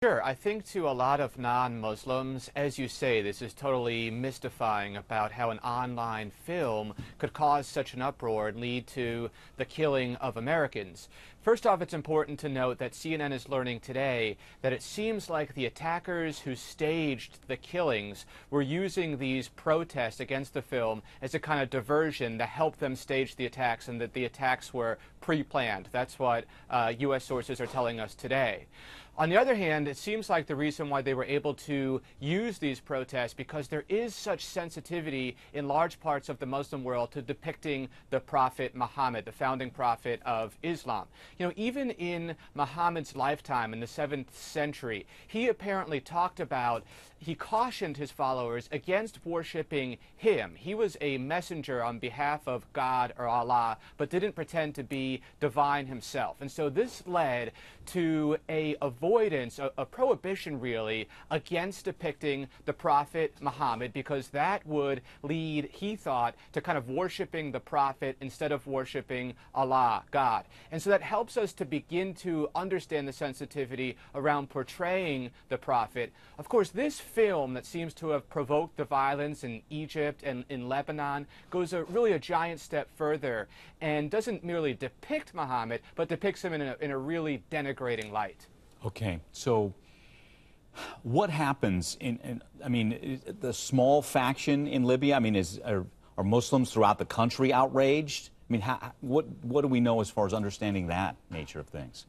Sure, I think to a lot of non-Muslims, as you say, this is totally mystifying about how an online film could cause such an uproar and lead to the killing of Americans. First off, it's important to note that CNN is learning today that it seems like the attackers who staged the killings were using these protests against the film as a kind of diversion to help them stage the attacks, and that the attacks were pre-planned. That's what U.S. sources are telling us today. On the other hand, it seems like the reason why they were able to use these protests because there is such sensitivity in large parts of the Muslim world to depicting the Prophet Muhammad, the founding prophet of Islam. You know, even in Muhammad's lifetime in the 7th century, he apparently he cautioned his followers against worshiping him. He was a messenger on behalf of God or Allah, but didn't pretend to be divine himself. And so this led to a prohibition really, against depicting the Prophet Muhammad, because that would lead, he thought, to kind of worshiping the Prophet instead of worshiping Allah, God. And so that helps us to begin to understand the sensitivity around portraying the Prophet. Of course, this film that seems to have provoked the violence in Egypt and in Lebanon goes really a giant step further and doesn't merely depict Muhammad, but depicts him in a really denigrating light. Okay, so what happens the small faction in Libya? I mean, are Muslims throughout the country outraged? I mean, what do we know as far as understanding that nature of things?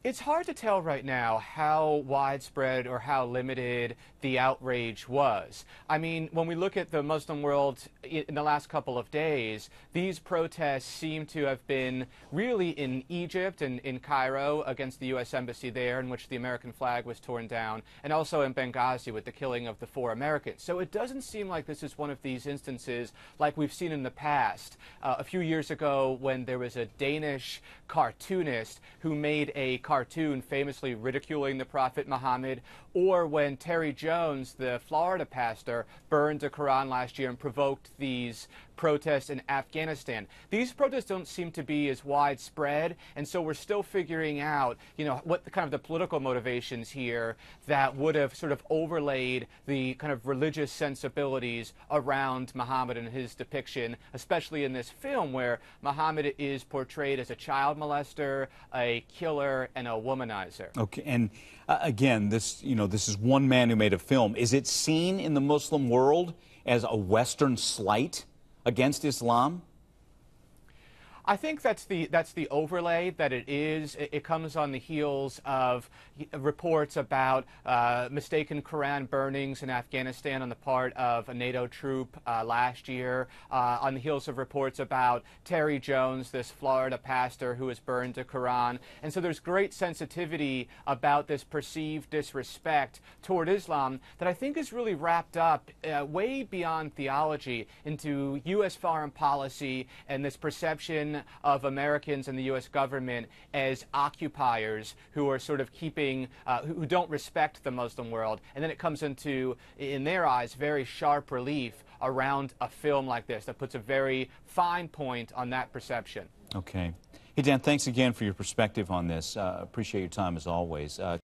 It's hard to tell right now how widespread or how limited the outrage was. I mean, when we look at the Muslim world in the last couple of days, these protests seem to have been really in Egypt and in Cairo against the U.S. Embassy there, in which the American flag was torn down, and also in Benghazi with the killing of the 4 Americans. So it doesn't seem like this is one of these instances like we've seen in the past. A few years ago, when there was a Danish cartoonist who made a cartoon famously ridiculing the Prophet Muhammad, or when Terry Jones, the Florida pastor, burned a Quran last year and provoked these protests in Afghanistan. These protests don't seem to be as widespread, and so we're still figuring out, you know, what the kind of the political motivations here that would have sort of overlaid the kind of religious sensibilities around Muhammad and his depiction, especially in this film where Muhammad is portrayed as a child molester, a killer, and a womanizer. Okay, and again, this is one man who made a film. Is it seen in the Muslim world as a Western slight against Islam? I think that's the overlay that it is. It comes on the heels of reports about mistaken Quran burnings in Afghanistan on the part of a NATO troop last year, on the heels of reports about Terry Jones, this Florida pastor who has burned a Quran. And so there's great sensitivity about this perceived disrespect toward Islam that I think is really wrapped up way beyond theology into U.S. foreign policy and this perception of Americans and the U.S. government as occupiers who are sort of keeping, who don't respect the Muslim world. And then it comes into, in their eyes, very sharp relief around a film like this that puts a very fine point on that perception. Okay. Hey, Dan, thanks again for your perspective on this. Appreciate your time as always.